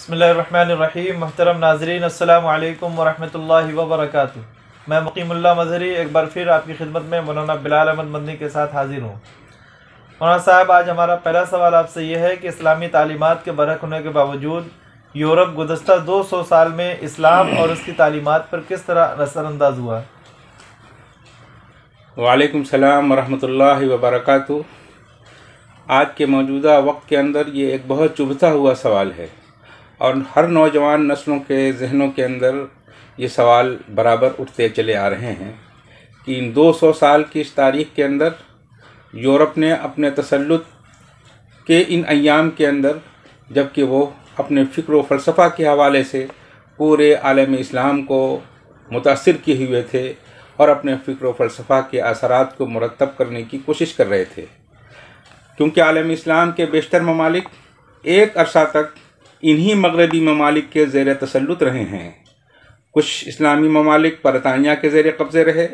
बिस्मिल्लाहिर्रहमानिर्रहीम। महतरम नाज़रीन, अस्सलामु अलैकुम वरहमतुल्लाहि वबरकातुहू। मैं मुक़ीमुल्लाह मज़हरी एक बार फिर आपकी खिदमत में मौलाना बिलाल अहमद मदनी के साथ हाज़िर हूँ। मौलाना साहब, आज हमारा पहला सवाल आपसे यह है कि इस्लामी तालीमात के बरहक होने के बावजूद यूरोप गुज़श्ता 200 साल में इस्लाम और उसकी तालीमात पर किस तरह असरअंदाज हुआ? वालेकुम सलाम वरहमतुल्लाहि वबरकातुहू। आज के मौजूदा वक्त के अंदर ये एक बहुत चुभता हुआ सवाल है और हर नौजवान नस्लों के जहनों के अंदर ये सवाल बराबर उठते चले आ रहे हैं कि इन 200 साल की इस तारीख़ के अंदर यूरोप ने अपने तसल्लुत के इन अय्याम के अंदर, जबकि वो अपने फ़िक्र व फ़लसफ़ा के हवाले से पूरे आलम इस्लाम को मुतासिर किए हुए थे और अपने फ़िक्र व फ़लसफ़ा के असरात को मुरतब करने की कोशिश कर रहे थे, क्योंकि आलम इस्लाम के बेशतर ममालिक एक अरसा तक इन्हीं मगरबी ममालिक के ज़ेर तसल्लुत रहे हैं। कुछ इस्लामी ममालिक बरतानिया के ज़ेर कब्ज़े रहे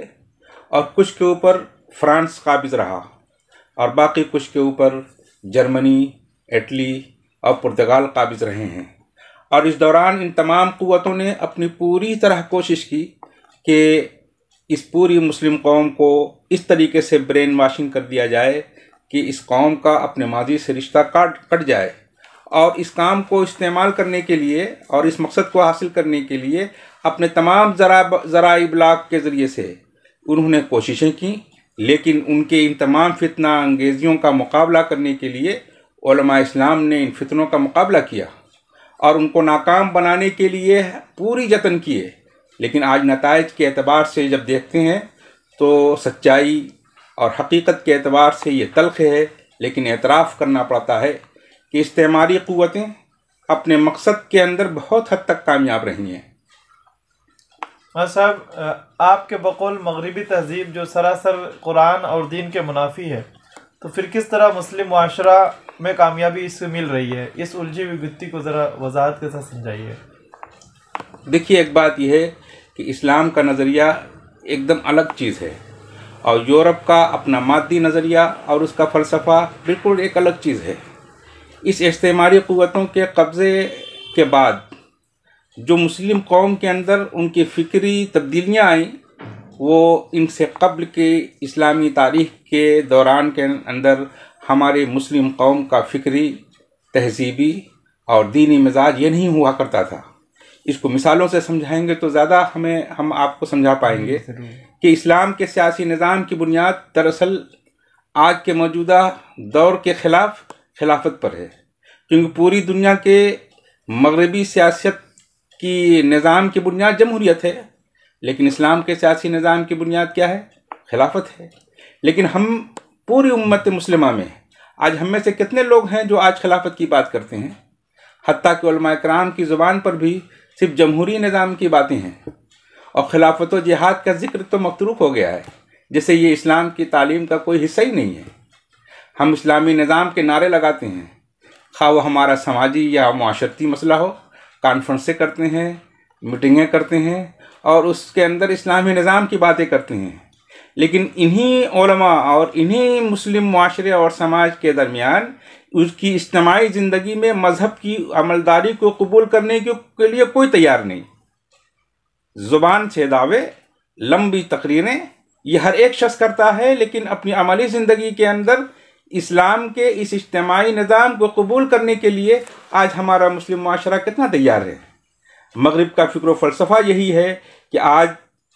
और कुछ के ऊपर फ्रांस काबिज़ रहा और बाकी कुछ के ऊपर जर्मनी, इटली और पुर्तगाल काबिज़ रहे हैं। और इस दौरान इन तमाम क़ुव्वतों ने अपनी पूरी तरह कोशिश की कि इस पूरी मुस्लिम कौम को इस तरीके से ब्रेन वाशिंग कर दिया जाए कि इस कौम का अपने माजी से रिश्ता कट जाए, और इस काम को इस्तेमाल करने के लिए और इस मकसद को हासिल करने के लिए अपने तमाम ज़राए इब्लाग के ज़रिए से उन्होंने कोशिशें की। लेकिन उनके इन तमाम फितना अंगेज़ियों का मुकाबला करने के लिए उलमा इस्लाम ने इन फितनों का मुकाबला किया और उनको नाकाम बनाने के लिए पूरी जतन किए। लेकिन आज नताइज के एतबार से जब देखते हैं तो सच्चाई और हकीकत के एतबार से ये तल्ख़ है, लेकिन एतराफ़ करना पड़ता है कि इस्तेमारी क़ुव्वतें अपने मकसद के अंदर बहुत हद तक कामयाब रही हैं। हाँ साहब, आपके बकौल मगरबी तहज़ीब जो सरासर कुरान और दीन के मुनाफी है, तो फिर किस तरह मुस्लिम मुआशरा में कामयाबी इससे मिल रही है? इस उलझी हुई गुत्थी को ज़रा वजाहत के साथ समझाइए। देखिए, एक बात यह है कि इस्लाम का नज़रिया एकदम अलग चीज़ है और यूरोप का अपना मादी नज़रिया और उसका फ़लसफ़ा बिल्कुल एक अलग चीज़ है। इस इस्तेमारी क़ुव्वतों के कब्ज़े के बाद जो मुस्लिम कौम के अंदर उनकी फ़िक्री तब्दीलियाँ आईं, वो इनसे क़ब्ल के इस्लामी तारीख़ के दौरान के अंदर हमारे मुस्लिम कौम का फ़िक्री, तहज़ीबी और दीनी मिजाज ये नहीं हुआ करता था। इसको मिसालों से समझाएंगे तो ज़्यादा हम आपको समझा पाएंगे कि इस्लाम के सियासी निज़ाम की बुनियाद दरअसल आज के मौजूदा दौर के खिलाफत पर है, क्योंकि पूरी दुनिया के मगरबी सियासत की निज़ाम की बुनियाद जमहूरियत है, लेकिन इस्लाम के सियासी निज़ाम की बुनियाद क्या है? खिलाफत है। लेकिन हम पूरी उम्मत मुस्लिमा में आज हम में से कितने लोग हैं जो आज खिलाफत की बात करते हैं? हत्ता कि उलमा इकराम की ज़ुबान पर भी सिर्फ जमहूरी निज़ाम की बातें हैं और खिलाफत व जिहाद का जिक्र तो मतरूक हो गया है, जैसे ये इस्लाम की तालीम का कोई हिस्सा ही नहीं है। हम इस्लामी निज़ाम के नारे लगाते हैं, खा वो हमारा समाजी या माशरती मसला हो, कॉन्फ्रेंसें करते हैं, मीटिंगें करते हैं और उसके अंदर इस्लामी निज़ाम की बातें करते हैं। लेकिन इन्हीं उलमा और इन्हीं मुस्लिम माशरे और समाज के दरमियान उसकी इज्तिमाई ज़िंदगी में मज़हब की अमलदारी को कबूल करने के लिए कोई तैयार नहीं। ज़ुबान से दावे, लंबी तकरीरें ये हर एक शख्स करता है, लेकिन अपनी अमली ज़िंदगी के अंदर इस्लाम के इस इज्तिमाई निज़ाम को कबूल करने के लिए आज हमारा मुस्लिम माशरा कितना तैयार है? मगरिब का फ़िक्र व फ़लसफ़ा यही है कि आज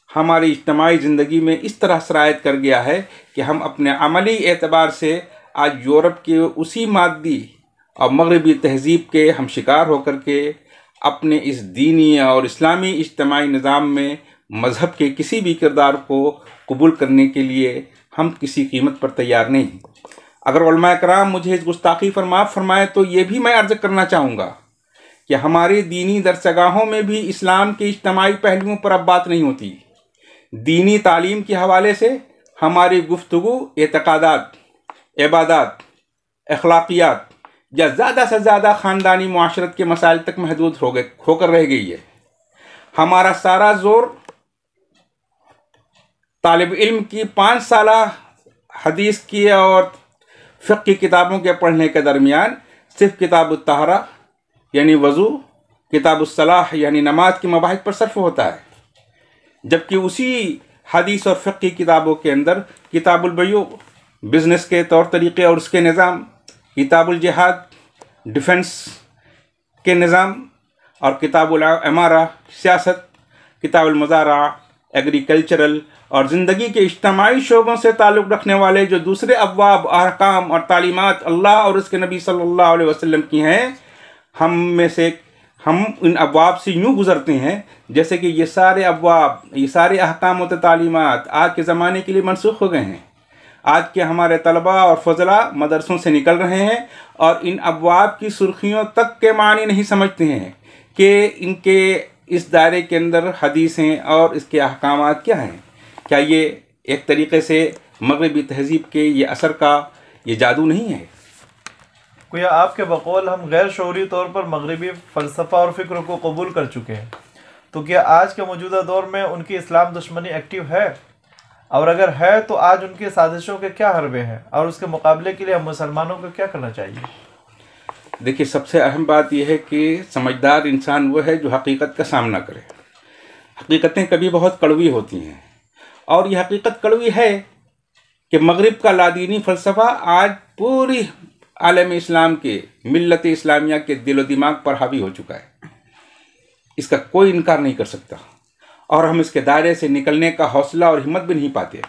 हमारी इज्तिमाई ज़िंदगी में इस तरह सरायत कर गया है कि हम अपने अमली एतबार से आज यूरोप के उसी मादी और मगरबी तहज़ीब के हम शिकार होकर के अपने इस दीनी और इस्लामी इज्तिमाई निज़ाम में मज़हब के किसी भी किरदार को कबूल करने के लिए हम किसी कीमत पर तैयार नहीं। अगर उलमा इकराम मुझे इस गुस्ताखी पर माफ़ फरमाए तो ये भी मैं अर्ज़ करना चाहूँगा कि हमारी दीनी दरसगाहों में भी इस्लाम के इज्तिमाई पहलुओं पर अब बात नहीं होती। दीनी तालीम के हवाले से हमारी गुफ्तगू एतक़ादात, इबादत, अखलाकियात या ज़्यादा से ज़्यादा ख़ानदानी मुआशरत के मसाइल तक महदूद होकर रह गई है। हमारा सारा ज़ोर तालिब इल्म की 5 साला हदीस की और फ़िक़्ह की किताबों के पढ़ने के दरमियान सिर्फ किताब तहरा यानी वज़ू किताबुस्सलाह यानी नमाज के मबाहिस पर सर्फ होता है, जबकि उसी हदीस और फ़िक़्ह की किताबों के अंदर किताबुल बयू बिज़नेस के तौर तरीक़े और उसके निज़ाम, किताबुल जिहाद डिफेंस के निज़ाम, और किताबुल इमारा सियासत, किताबुल मज़ारा एग्रीकल्चरल और ज़िंदगी के इज्तिमाई शोबों से ताल्लुक़ रखने वाले जो दूसरे अब्वाब, अहकाम और तालीमात अल्लाह और उसके नबी सल्लल्लाहु अलैहि वसल्लम की हैं, हम इन अब्वाब से यूँ गुज़रते हैं जैसे कि ये सारे अब्वाब, ये सारे अहकाम और तालीमात आज के ज़माने के लिए मनसूख हो गए हैं। आज के हमारे तलबा और फजला मदरसों से निकल रहे हैं और इन अब्वाब की सुर्खियों तक के मानी नहीं समझते हैं कि इनके इस दायरे के अंदर हदीसें और इसके अहकामात क्या हैं। क्या ये एक तरीक़े से मगरबी तहज़ीब के ये असर का ये जादू नहीं है? गोया आपके बकौल हम गैर शऊरी तौर पर मगरबी फ़लसफ़ा और फ़िक्र को कबूल कर चुके हैं, तो क्या आज के मौजूदा दौर में उनकी इस्लाम दुश्मनी एक्टिव है? और अगर है तो आज उनकी साजिशों के क्या हरबे हैं और उसके मुकाबले के लिए हम मुसलमानों को क्या करना चाहिए? देखिए, सबसे अहम बात यह है कि समझदार इंसान वो है जो हकीकत का सामना करे। हकीकतें कभी बहुत कड़वी होती हैं और यह हकीकत कड़वी है कि मगरिब का लादीनी फ़लसफ़ा आज पूरी आलम इस्लाम के, मिल्लत इस्लामिया के दिलो दिमाग पर हावी हो चुका है। इसका कोई इनकार नहीं कर सकता और हम इसके दायरे से निकलने का हौसला और हिम्मत भी नहीं पाते।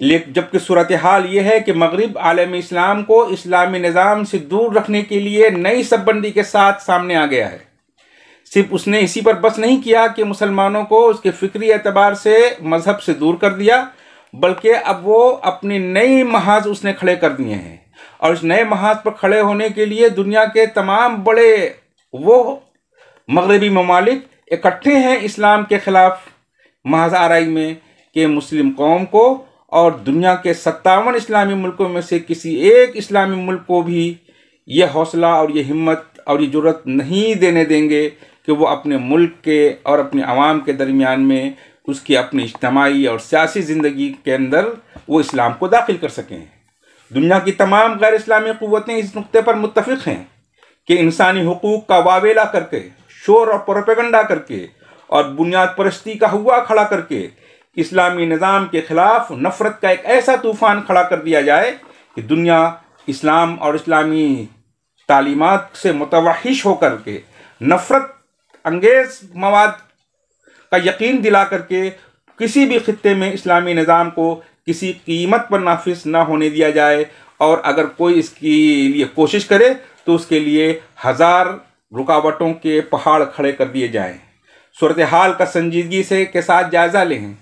लेकिन जबकि सूरत हाल ये है कि मगरिब आलम इस्लाम को इस्लामी निज़ाम से दूर रखने के लिए नई सबबंदी के साथ सामने आ गया है। सिर्फ उसने इसी पर बस नहीं किया कि मुसलमानों को उसके फ़िक्री एतबार से मज़हब से दूर कर दिया, बल्कि अब वो अपनी नई महाज उसने खड़े कर दिए हैं और इस नए महाज पर खड़े होने के लिए दुनिया के तमाम बड़े वो मगरबी ममालिक इकट्ठे हैं इस्लाम के ख़िलाफ़ महाज आराई में कि मुस्लिम कौम को और दुनिया के 57 इस्लामी मुल्कों में से किसी एक इस्लामी मुल्क को भी ये हौसला और ये हिम्मत और ये जुर्रत नहीं देने देंगे कि वो अपने मुल्क के और अपने अवाम के दरमियान में उसकी अपनी इज्तिमाई और सियासी ज़िंदगी के अंदर वो इस्लाम को दाखिल कर सकें। दुनिया की तमाम गैर इस्लामी क़ुव्वतें इस नुक्ते पर मुत्तफ़िक़ हैं कि इंसानी हुकूक़ का वावेला करके, शोर और प्रोपेगेंडा करके और बुनियाद परस्ती का हुआ खड़ा करके इस्लामी निज़ाम के ख़िलाफ़ नफ़रत का एक ऐसा तूफ़ान खड़ा कर दिया जाए कि दुनिया इस्लाम और इस्लामी तालीमात से मुतवहिश होकर के नफ़रत अंगेज़ मवाद का यकीन दिला करके किसी भी ख़ित्ते में इस्लामी निज़ाम को किसी कीमत पर नाफिज ना होने दिया जाए, और अगर कोई इसके लिए कोशिश करे तो उसके लिए 1000 रुकावटों के पहाड़ खड़े कर दिए जाएं। सूरत हाल का संजीदगी से के साथ जायज़ा लें,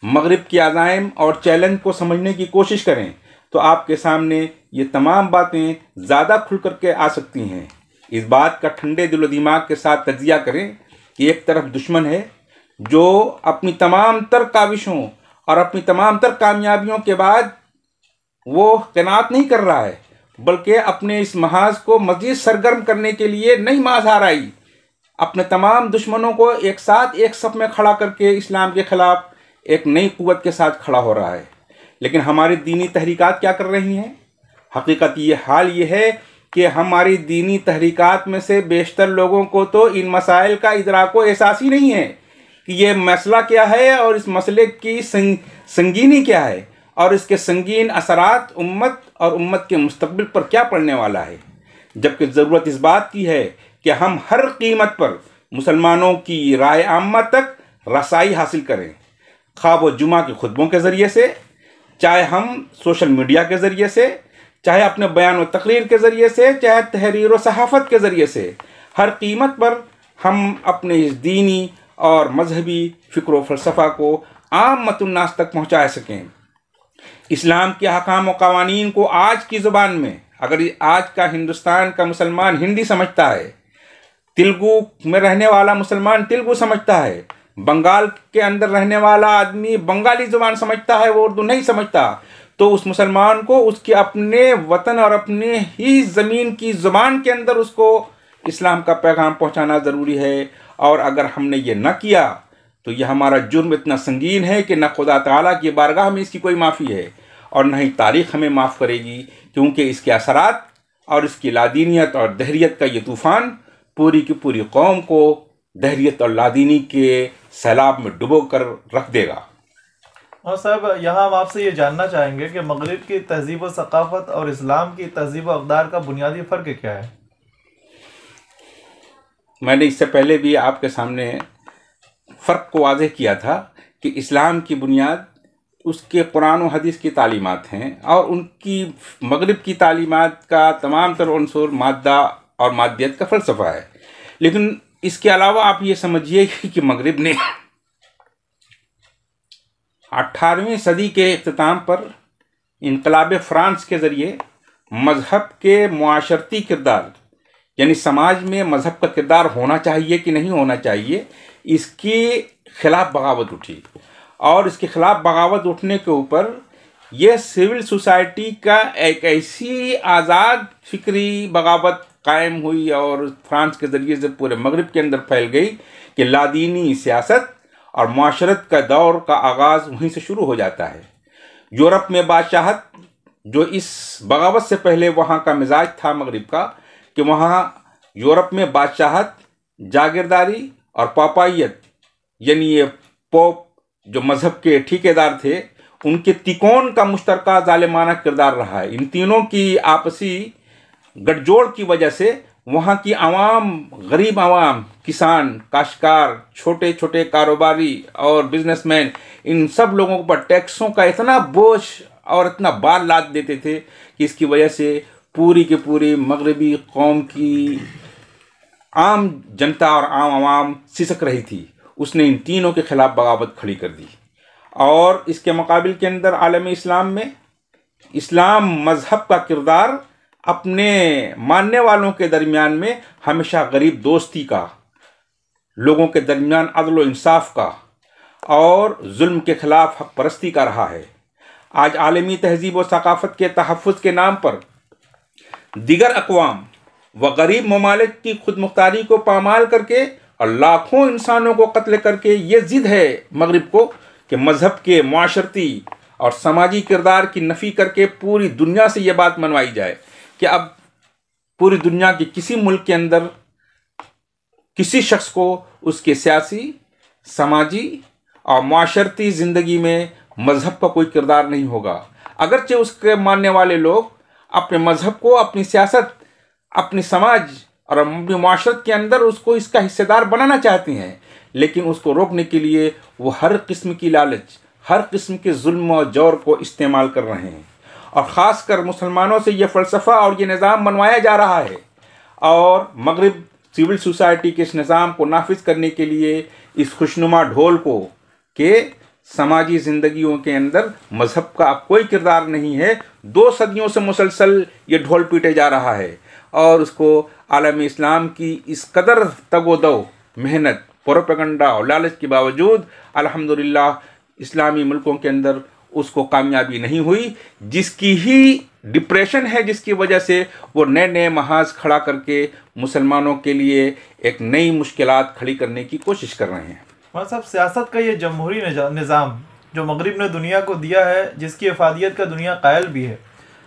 मगरिब की अज़ाइम और चैलेंज को समझने की कोशिश करें तो आपके सामने ये तमाम बातें ज़्यादा खुल करके आ सकती हैं। इस बात का ठंडे दिलो दिमाग के साथ तजिया करें कि एक तरफ दुश्मन है जो अपनी तमाम तर काविशों और अपनी तमाम तर कामयाबियों के बाद वो क़नाअत नहीं कर रहा है, बल्कि अपने इस महाज को मज़ीद सरगर्म करने के लिए नई महाज आराई अपने तमाम दुश्मनों को एक साथ एक सफ़ में खड़ा करके इस्लाम के ख़िलाफ़ एक नई क़ुव्वत के साथ खड़ा हो रहा है। लेकिन हमारी दीनी तहरीकात क्या कर रही हैं? हकीकत ये हाल ये है कि हमारी दीनी तहरीकात में से बेशतर लोगों को तो इन मसाइल का इदराक व एहसास ही नहीं है कि ये मसला क्या है और इस मसले की संगीनी क्या है और इसके संगीन असरात उम्मत और उम्मत के मुस्तक़बिल पर क्या पड़ने वाला है। जबकि ज़रूरत इस बात की है कि हम हर कीमत पर मुसलमानों की राय आम्मा तक रसाई हासिल करें, ख़्वाह वो जुमा के खुतबों के ज़रिए से, चाहे हम सोशल मीडिया के ज़रिए से, चाहे अपने बयान व तकरीर के ज़रिए से, चाहे तहरीर व सहाफ़त के ज़रिए से, हर कीमत पर हम अपने इस दीनी और मजहबी फ़िक्र व फ़लसफ़ा को आम मतुन्नास तक पहुँचा सकें। इस्लाम के अहकाम व क़वानीन को आज की ज़ुबान में, अगर आज का हिंदुस्तान का मुसलमान हिंदी समझता है, तेलुगु में रहने वाला मुसलमान तेलुगु समझता है, बंगाल के अंदर रहने वाला आदमी बंगाली ज़ुबान समझता है, वो उर्दू नहीं समझता, तो उस मुसलमान को उसके अपने वतन और अपने ही ज़मीन की ज़ुबान के अंदर उसको इस्लाम का पैगाम पहुंचाना ज़रूरी है। और अगर हमने ये न किया तो यह हमारा जुर्म इतना संगीन है कि न खुदा ताला की बारगाह में इसकी कोई माफ़ी है और न ही तारीख़ हमें माफ़ करेगी, क्योंकि इसके असरात और इसकी लादीनियत और दहरियत का ये तूफ़ान पूरी की पूरी कौम को दहरियत और लादीनी के सैलाब में डुबो कर रख देगा। और साहब, यहाँ हम आपसे ये जानना चाहेंगे कि मगरिब की तहजीब व सकाफ़त और इस्लाम की तहजीब व अक़दार का बुनियादी फ़र्क क्या है? मैंने इससे पहले भी आपके सामने फ़र्क को वाज़ेह किया था कि इस्लाम की बुनियाद उसके कुरान और हदीस की तालीमात हैं और उनकी मगरिब की तालीमात का तमाम तर उन्सुर मादा और मादियत का फ़लसफ़ा है। लेकिन इसके अलावा आप ये समझिए कि मगरिब ने 18वीं सदी के इख्तिताम पर इनकलाब फ़्रांस के ज़रिए मज़हब के मुआशरती किरदार, यानी समाज में मज़हब का किरदार होना चाहिए कि नहीं होना चाहिए, इसके ख़िलाफ़ बगावत उठी। और इसके ख़िलाफ़ बगावत उठने के ऊपर यह सिविल सोसाइटी का एक ऐसी आज़ाद फ़िक्री बगावत कायम हुई और फ्रांस के ज़रिए से पूरे मगरिब के अंदर फैल गई कि लादीनी सियासत और मुआशरत का दौर का आगाज़ वहीं से शुरू हो जाता है। यूरोप में बादशाहत, जो इस बगावत से पहले वहाँ का मिजाज था मगरिब का, कि वहाँ यूरोप में बादशाहत, जागीरदारी और पापाइयत, यानी ये पोप जो मज़हब के ठेकेदार थे, उनके तिकोन का मुश्तरका ज़ालिमाना किरदार रहा है। इन तीनों की आपसी गठजोड़ की वजह से वहाँ की आवाम, गरीब आवाम, किसान, काश्तकार, छोटे छोटे कारोबारी और बिजनेसमैन, इन सब लोगों पर टैक्सों का इतना बोझ और इतना बार लाद देते थे कि इसकी वजह से पूरी की पूरी मगरबी कौम की आम जनता और आम आवाम सिसक रही थी। उसने इन तीनों के ख़िलाफ़ बगावत खड़ी कर दी। और इसके मुकाबिल के अंदर आलम इस्लाम में इस्लाम मज़हब का किरदार अपने मानने वालों के दरमियान में हमेशा गरीब दोस्ती का, लोगों के दरमियान अदल व इंसाफ का और जुल्म के ख़िलाफ़ हक परस्ती का रहा है। आज आलमी तहजीब व सकाफ़त के तहफ़्फ़ुज़ के नाम पर दिगर अक़वाम व गरीब ममालिक की खुद मुख्तारी को पामाल करके और लाखों इंसानों को कत्ल करके ये ज़िद है मगरिब को कि मज़हब के मुआशरती और समाजी किरदार की नफ़ी करके पूरी दुनिया से ये बात मनवाई जाए कि अब पूरी दुनिया के किसी मुल्क के अंदर किसी शख्स को उसके सियासी, समाजी और मुआशरती ज़िंदगी में मज़हब का कोई किरदार नहीं होगा। अगरचे उसके मानने वाले लोग अपने मज़हब को, अपनी सियासत, अपनी समाज और अपनी मुआशरत के अंदर उसको इसका हिस्सेदार बनाना चाहते हैं, लेकिन उसको रोकने के लिए वो हर किस्म की लालच, हर किस्म के जुल्म और जौर को इस्तेमाल कर रहे हैं। और ख़ास कर मुसलमानों से ये फ़लसफ़ा और ये निज़ाम मनवाया जा रहा है और मगरिब सिविल सोसाइटी के इस निज़ाम को नाफिज करने के लिए इस खुशनुमा ढोल को के समाजी ज़िंदगियों के अंदर मज़हब का अब कोई किरदार नहीं है। 2 सदियों से मुसलसल ये ढोल पीटे जा रहा है और उसको आलम इस्लाम की इस कदर तगोदो, मेहनत, प्रोपेगेंडा और लालच के बावजूद अल्हम्दुलिल्लाह इस्लामी मुल्कों के अंदर उसको कामयाबी नहीं हुई, जिसकी ही डिप्रेशन है, जिसकी वजह से वो नए नए महाज खड़ा करके मुसलमानों के लिए एक नई मुश्किलात खड़ी करने की कोशिश कर रहे हैं। मौलाना साहब, सियासत का ये जमहूरी निज़ाम जो मगरिब ने दुनिया को दिया है, जिसकी अफादियत का दुनिया कायल भी है,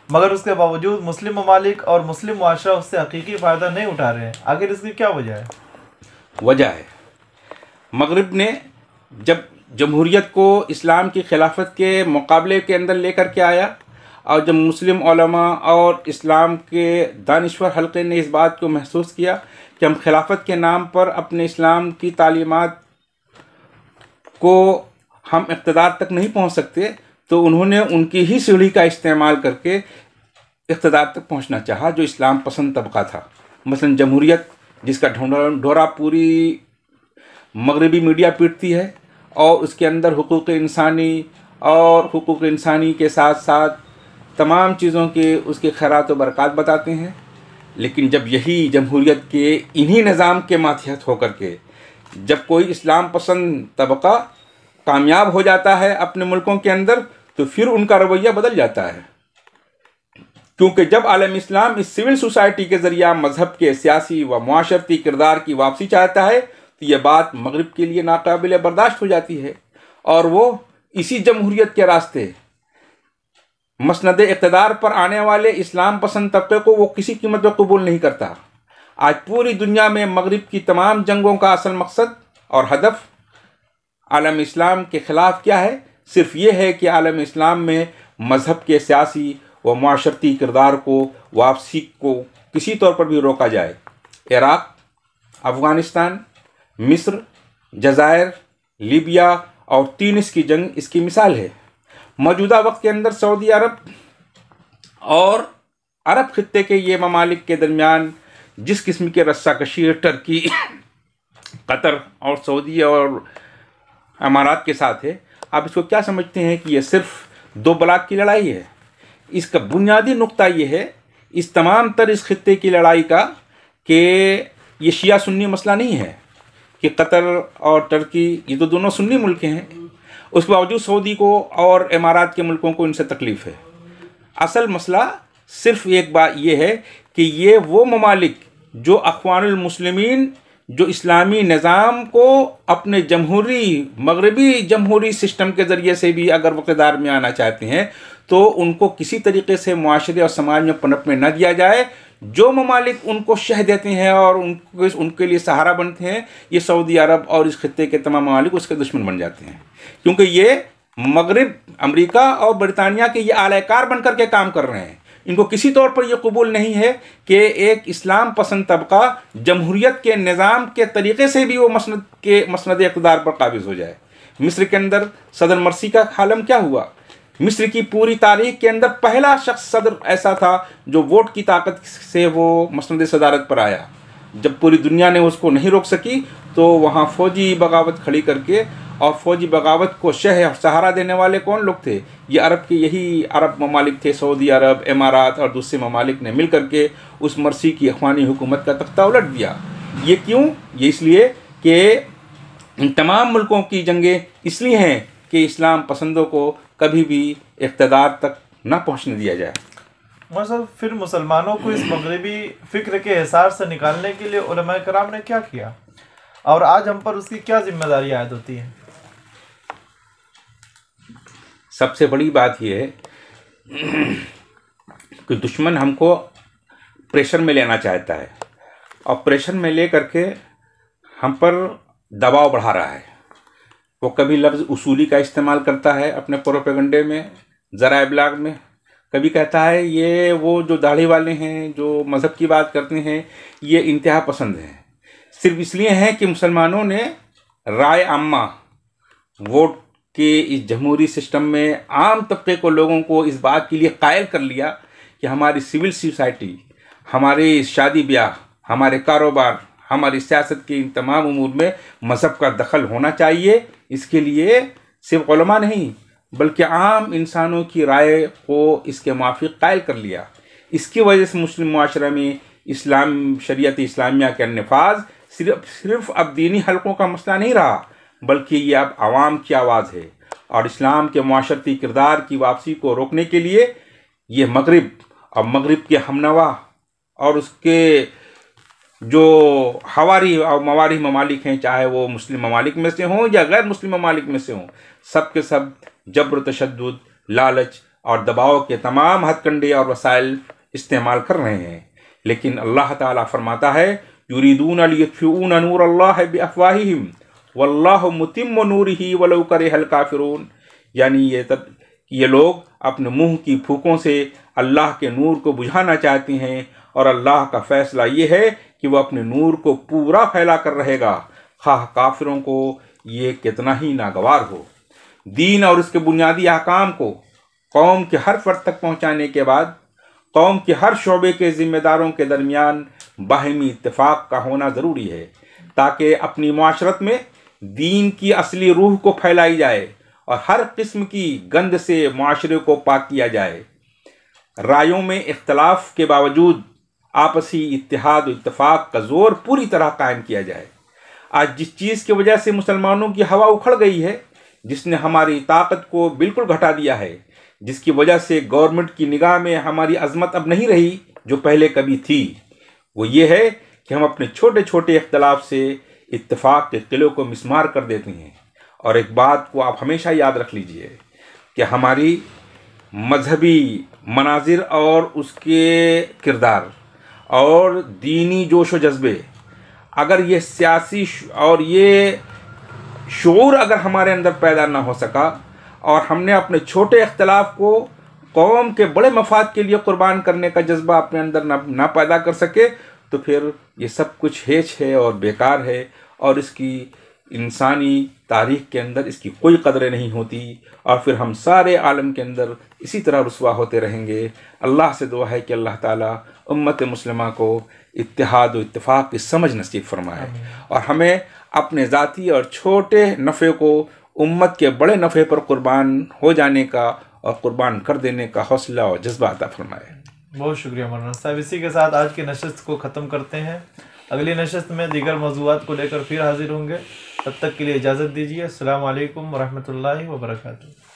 मगर उसके बावजूद मुस्लिम ममालिक और मुस्लिम मुआशरा उससे हकीकी फ़ायदा नहीं उठा रहे हैं, आखिर इसकी क्या वजह है? वजह है, मगरिब ने जब जमहूरियत को इस्लाम की खिलाफत के मुकाबले के अंदर लेकर के आया और जब मुस्लिम उलमा और इस्लाम के दानिश्वर हल्के ने इस बात को महसूस किया कि हम खिलाफत के नाम पर अपने इस्लाम की तालीमात को हम इक़्तिदार तक नहीं पहुंच सकते, तो उन्होंने उनकी ही सीढ़ी का इस्तेमाल करके इक़्तिदार तक पहुंचना चाहा जो इस्लाम पसंद तबका था। मसलन जमहूरियत, जिसका ढोरा पूरी मगरबी मीडिया पीटती है और उसके अंदर हुकूक़ इंसानी और हुकूक़ इंसानी के साथ साथ तमाम चीज़ों के उसके खैरात व बरक़ात बताते हैं। लेकिन जब यही जमहूरियत के इन्हीं निज़ाम के मातहत होकर के जब कोई इस्लाम पसंद तबका कामयाब हो जाता है अपने मुल्कों के अंदर, तो फिर उनका रवैया बदल जाता है, क्योंकि जब आलम इस्लाम इस सिविल सोसाइटी के ज़रिया मज़हब के सियासी व मुआशरती किरदार की वापसी चाहता है, तो यह बात मगरिब के लिए नाकाबिल बर्दाश्त हो जाती है और वो इसी जमहूरियत के रास्ते मसनद इक़्तिदार पर आने वाले इस्लाम पसंद तबके को वो किसी कीमत पर कबूल नहीं करता। आज पूरी दुनिया में मगरिब की तमाम जंगों का असल मकसद और हदफ आलम इस्लाम के ख़िलाफ़ क्या है? सिर्फ ये है कि आलम इस्लाम में मज़हब के सियासी व माशरती किरदार को वापसी को किसी तौर पर भी रोका जाए। इराक़, अफ़गानिस्तान, मिस्र, जज़ायर, लीबिया और तुनीस की जंग इसकी मिसाल है। मौजूदा वक्त के अंदर सऊदी अरब और अरब खित्ते के ये ममालिक के दरमियान जिस किस्म की रस्साकशी टर्की, कतर और सऊदी और अमारात के साथ है, आप इसको क्या समझते हैं कि यह सिर्फ दो ब्लॉक की लड़ाई है? इसका बुनियादी नुक्ता ये है इस तमाम तर इस खित्ते की लड़ाई का कि ये शिया सुन्नी मसला नहीं है कि कतर और टर्की ये तो दोनों सुन्नी मुल्क हैं, उसके बावजूद सऊदी को और इमारात के मुल्कों को इनसे तकलीफ़ है। असल मसला सिर्फ एक बात यह है कि ये वो ममालिक जो अक़वानुल मुस्लिमीन, जो इस्लामी निज़ाम को अपने जमहूरी मगरबी जमहूरी सिस्टम के ज़रिए से भी अगर वक़्तदार में आना चाहते हैं तो उनको किसी तरीके से मुआशरे और समाज में पनपने न दिया जाए। जो ममालिक उनको शह देते हैं और उनके लिए सहारा बनते हैं, ये सऊदी अरब और इस खित्ते के तमाम ममालिक उसके दुश्मन बन जाते हैं, क्योंकि ये मगरिब, अमेरिका और बरतानिया के ये आलाकार बन कर के काम कर रहे हैं। इनको किसी तौर पर यह कबूल नहीं है कि एक इस्लाम पसंद तबका जमहूरियत के निज़ाम के तरीक़े से भी वो मसनद इक़्तिदार पर काबिज़ हो जाए। मिस्र के अंदर सदर मर्सी का आलम क्या हुआ? मिस्र की पूरी तारीख के अंदर पहला शख्स सदर ऐसा था जो वोट की ताकत से वो मसनद सदारत पर आया। जब पूरी दुनिया ने उसको नहीं रोक सकी तो वहाँ फ़ौजी बगावत खड़ी करके, और फ़ौजी बगावत को शह सहारा देने वाले कौन लोग थे? ये अरब के यही अरब ममालिक थे, सऊदी अरब, इमारात और दूसरे ममालिक ने मिल करके उस मर्सी की अख़वानी हुकूमत का तख्ता उलट दिया। ये क्यों? ये इसलिए कि इन तमाम मुल्कों की जंगें इसलिए हैं कि इस्लाम पसंदों को कभी भी इक़्तिदार तक ना पहुँचने दिया जाए। मतलब फिर मुसलमानों को इस मगरबी फ़िक्र के हिसार से निकालने के लिए उलमाए कराम ने क्या किया और आज हम पर उसकी क्या जिम्मेदारी आयद होती है? सबसे बड़ी बात यह है कि दुश्मन हमको प्रेशर में लेना चाहता है और प्रेशर में ले करके हम पर दबाव बढ़ा रहा है। वो कभी लफ्ज़ उसूली का इस्तेमाल करता है अपने प्रोपेगंडे में, ज़राए इब्लाग में, कभी कहता है ये वो जो दाढ़ी वाले हैं जो मज़हब की बात करते हैं ये इंतहा पसंद हैं। सिर्फ इसलिए हैं कि मुसलमानों ने राय आम्मा, वोट के इस जमहूरी सिस्टम में आम तबके को, लोगों को इस बात के लिए कायल कर लिया कि हमारी सिविल सोसाइटी, हमारे शादी ब्याह, हमारे कारोबार, हमारी सियासत के इन तमाम उमूर में मज़हब का दखल होना चाहिए। इसके लिए सिर्फ उलमा नहीं बल्कि आम इंसानों की राय को इसके माफिक कायल कर लिया। इसकी वजह से मुस्लिम मुआशरा में इस्लाम, शरीयत इस्लामिया के नफाज सिर्फ अब दीनी हलकों का मसला नहीं रहा, बल्कि ये अब आवाम की आवाज़ है। और इस्लाम के मुआशरती किरदार की वापसी को रोकने के लिए ये मगरिब और मगरिब के हमनवा और उसके जो हवारी और मवारी ममालिक हैं, चाहे वो मुस्लिम ममालिक में से हों या गैर मुस्लिम ममालिक में से हों, सब के सब जबर, तशद्दुद, लालच और दबाव के तमाम हथकंडे और वसाइल इस्तेमाल कर रहे हैं। लेकिन अल्लाह ताला फरमाता है युरीदून लियुत्फिऊन नूरल्लाहि बिअफ़वाहिहिम वल्लाहु मुतिम्मु नूरिही वलौ करिहल काफ़िरून। यानी ये लोग अपने मुंह की फूकों से अल्लाह के नूर को बुझाना चाहते हैं और अल्लाह का फ़ैसला ये है कि वह अपने नूर को पूरा फैला कर रहेगा, खाह काफिरों को ये कितना ही नागवार हो। दीन और उसके बुनियादी अहकाम को कौम के हर फर्द तक पहुँचाने के बाद कौम के हर शोबे के ज़िम्मेदारों के दरमियान बाहिमी इत्तेफाक का होना ज़रूरी है, ताकि अपनी माशरत में दीन की असली रूह को फैलाई जाए और हर किस्म की गंद से माशरे को पाक किया जाए। रायों में इख्तलाफ के बावजूद आपसी इत्तेहाद और इत्तेफाक का जोर पूरी तरह कायम किया जाए। आज जिस चीज़ की वजह से मुसलमानों की हवा उखड़ गई है, जिसने हमारी ताकत को बिल्कुल घटा दिया है, जिसकी वजह से गवर्नमेंट की निगाह में हमारी अजमत अब नहीं रही जो पहले कभी थी, वो ये है कि हम अपने छोटे छोटे इख्तलाफ से इत्तेफाक के किलों को मिसमार कर देते हैं। और एक बात को आप हमेशा याद रख लीजिए कि हमारी मजहबी मनाजिर और उसके किरदार और दीनी जोश व जज्बे, अगर ये सियासी और ये शऊर अगर हमारे अंदर पैदा ना हो सका और हमने अपने छोटे इख्तलाफ को कौम के बड़े मफाद के लिए कुर्बान करने का जज्बा अपने अंदर ना पैदा कर सके, तो फिर ये सब कुछ हेच है और बेकार है, और इसकी इंसानी तारीख़ के अंदर इसकी कोई कदर नहीं होती, और फिर हम सारे आलम के अंदर इसी तरह रुसवा होते रहेंगे। अल्लाह से दुआ है कि अल्लाह ताला उम्मत मुस्लिमा को इत्तेहाद और इत्तेफाक की समझ नसीब फरमाए, और हमें अपने ज़ाती और छोटे नफ़े को उम्मत के बड़े नफ़े पर कुर्बान हो जाने का और कुर्बान कर देने का हौसला और जज्बा अता फरमाए। बहुत शुक्रिया मौलाना साहब। इसी के साथ आज की नशिस्त को ख़त्म करते हैं। अगली नशिस्त में दीगर मौज़ूआत को लेकर फिर हाजिर होंगे। तब तक के लिए इजाज़त दीजिए। अस्सलामु अलैकुम वरहमतुल्लाहि वबरकातुहू।